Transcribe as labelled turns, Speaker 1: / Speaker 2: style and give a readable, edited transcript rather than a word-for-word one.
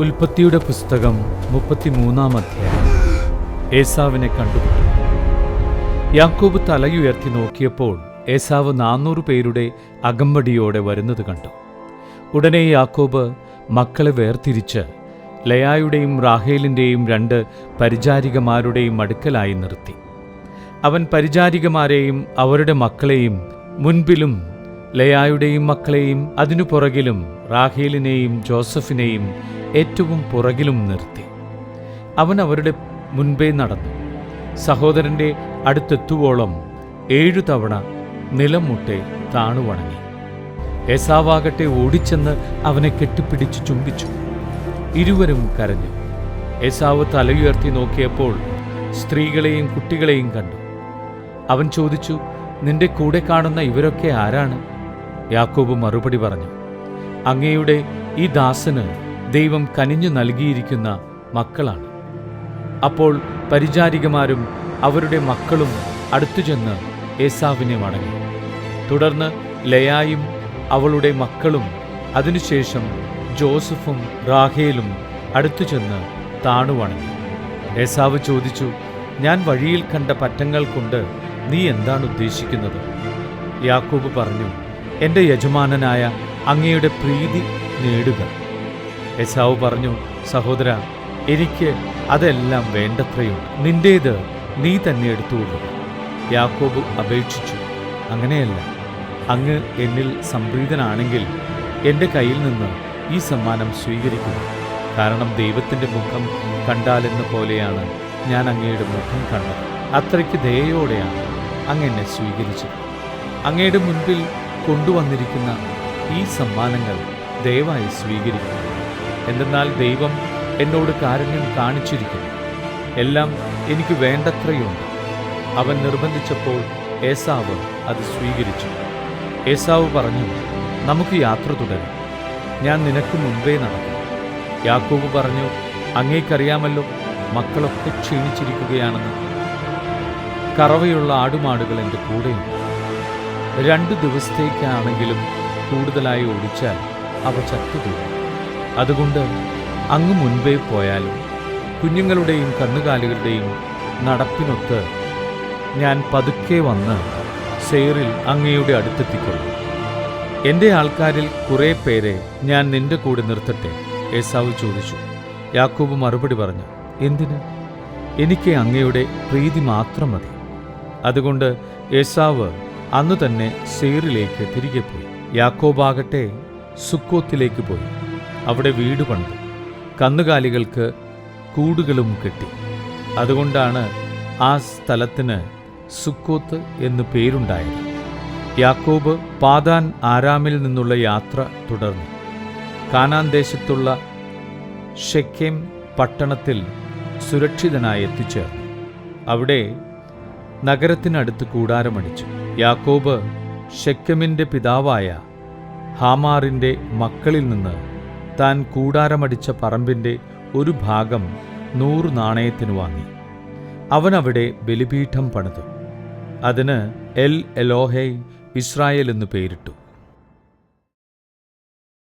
Speaker 1: ഉൽപ്പത്തിയുടെ പുസ്തകം 33-ാം അധ്യായം. ഏസാവിനെ കണ്ടുമുട്ടി. യാക്കോബ് തലയുയർത്തി നോക്കിയപ്പോൾ ഏസാവ് 400 പേരുടെ അകമ്പടിയോടെ വരുന്നത് കണ്ടു. ഉടനെ യാക്കോബ് മക്കളെ വേർതിരിച്ച് ലയായുടെയും റാഹേലിൻ്റെയും 2 പരിചാരികമാരുടെയും അടുക്കലായി നിർത്തി. അവൻ പരിചാരികമാരെയും അവരുടെ മക്കളെയും മുൻപിലും ലയായുടെയും മക്കളെയും അതിനു പുറകിലും റാഹേലിനെയും ജോസഫിനെയും ഏറ്റവും പുറകിലും നിർത്തി. അവൻ അവരുടെ മുൻപേ നടന്നു. സഹോദരൻ്റെ അടുത്തെത്തുവോളം 7 തവണ നിലം മുട്ടെ താണുവണങ്ങി. ഏസാവാകട്ടെ ഓടിച്ചെന്ന് അവനെ കെട്ടിപ്പിടിച്ച് ചുംബിച്ചു. ഇരുവരും കരഞ്ഞു. ഏസാവ് തലയുയർത്തി നോക്കിയപ്പോൾ സ്ത്രീകളെയും കുട്ടികളെയും കണ്ടു. അവൻ ചോദിച്ചു, നിന്റെ കൂടെ കാണുന്ന ഇവരൊക്കെ ആരാണ്? യാക്കോബ് മറുപടി പറഞ്ഞു, അങ്ങയുടെ ഈ ദാസന് ദൈവം കനിഞ്ഞു നൽകിയിരിക്കുന്ന മക്കളാണ്. അപ്പോൾ പരിചാരികമാരും അവരുടെ മക്കളും അടുത്തുചെന്ന് ഏസാവിനെ വണങ്ങി. തുടർന്ന് ലയായും അവളുടെ മക്കളും അതിനുശേഷം ജോസഫും റാഹേലും അടുത്തുചെന്ന് താണുവണങ്ങി. ഏസാവ് ചോദിച്ചു, ഞാൻ വഴിയിൽ കണ്ട പറ്റങ്ങൾ കൊണ്ട് നീ എന്താണ് ഉദ്ദേശിക്കുന്നത്? യാക്കോബ് പറഞ്ഞു, എൻ്റെ യജമാനനായ അങ്ങയുടെ പ്രീതി നേടുക. ഏസാവ് പറഞ്ഞു, സഹോദരാ, എനിക്ക് അതെല്ലാം വേണ്ടത്രയുണ്ട്. നിന്റേത് നീ തന്നെ എടുത്തുകൊള്ളുക. യാക്കോബ് അപേക്ഷിച്ചു, അങ്ങനെയല്ല, അങ്ങ് എന്നിൽ സംപ്രീതനാണെങ്കിൽ എൻ്റെ കയ്യിൽ നിന്ന് ഈ സമ്മാനം സ്വീകരിക്കുക. കാരണം ദൈവത്തിൻ്റെ മുഖം കണ്ടാലെന്ന പോലെയാണ് ഞാൻ അങ്ങയുടെ മുഖം കണ്ടത്. അത്രയ്ക്ക് ദയയോടെയാണ് അങ്ങ് എന്നെ സ്വീകരിച്ചത്. അങ്ങയുടെ മുൻപിൽ കൊണ്ടുവന്നിരിക്കുന്ന ഈ സമ്മാനങ്ങൾ ദയവായി സ്വീകരിക്കുക. എന്തെന്നാൽ ദൈവം എന്നോട് കാരുണ്യം കാണിച്ചിരിക്കുന്നു. എല്ലാം എനിക്ക് വേണ്ടത്രയുണ്ട്. അവൻ നിർബന്ധിച്ചപ്പോൾ ഏസാവ് അത് സ്വീകരിച്ചു. ഏസാവ് പറഞ്ഞു, നമുക്ക് യാത്ര തുടരാം, ഞാൻ നിനക്ക് മുൻപേ നടക്കും. യാക്കോബ് പറഞ്ഞു, അങ്ങേക്കറിയാമല്ലോ മക്കളൊക്കെ ക്ഷീണിച്ചിരിക്കുകയാണെന്ന്. കറവയുള്ള ആടുമാടുകൾ എൻ്റെ കൂടെയുണ്ട്. 2 ദിവസത്തേക്കാണെങ്കിലും കൂടുതലായി ഓടിച്ചാൽ അവ ചത്തുപോകും. അതുകൊണ്ട് അങ്ങ് മുൻപേ പോയാലും കുഞ്ഞുങ്ങളുടെയും കന്നുകാലികളുടെയും നടപ്പിനൊത്ത് ഞാൻ പതുക്കെ വന്ന് സെയറിൽ അങ്ങയുടെ അടുത്തെത്തിക്കൊള്ളും. എൻ്റെ ആൾക്കാരിൽ കുറേ പേരെ ഞാൻ നിന്റെ കൂടെ നിർത്തട്ടെ? ഏസാവ് ചോദിച്ചു. യാക്കോബ് മറുപടി പറഞ്ഞു, എന്തിന്? എനിക്ക് അങ്ങയുടെ പ്രീതി മാത്രം മതി. അതുകൊണ്ട് ഏസാവ് അന്നു തന്നെ സെയറിലേക്ക് തിരികെ പോയി. യാക്കോബാകട്ടെ സുക്കോത്തിലേക്ക് പോയി. അവിടെ വീട് പണിതു, കന്നുകാലികൾക്ക് കൂടുകളും കെട്ടി. അതുകൊണ്ടാണ് ആ സ്ഥലത്തിന് സുക്കോത്ത് എന്നു പേരുണ്ടായത്. യാക്കോബ് പാദാൻ ആരാമിൽ നിന്നുള്ള യാത്ര തുടർന്നു. കാനാൻ ദേശത്തുള്ള ഷെക്കേം പട്ടണത്തിൽ സുരക്ഷിതനായി എത്തിച്ചേർന്നു. അവിടെ നഗരത്തിനടുത്ത് കൂടാരമടിച്ചു. യാക്കോബ് ഷെക്കെമിൻ്റെ പിതാവായ ഹാമാറിൻ്റെ മക്കളിൽ നിന്ന് താൻ കൂടാരമടിച്ച പറമ്പിൻ്റെ ഒരു ഭാഗം 100 നാണയത്തിന് വാങ്ങി. അവൻ അവിടെ ബലിപീഠം പണിതു. അതിന് എൽ എലോഹൈ ഇസ്രായേൽ എന്ന് പേരിട്ടു.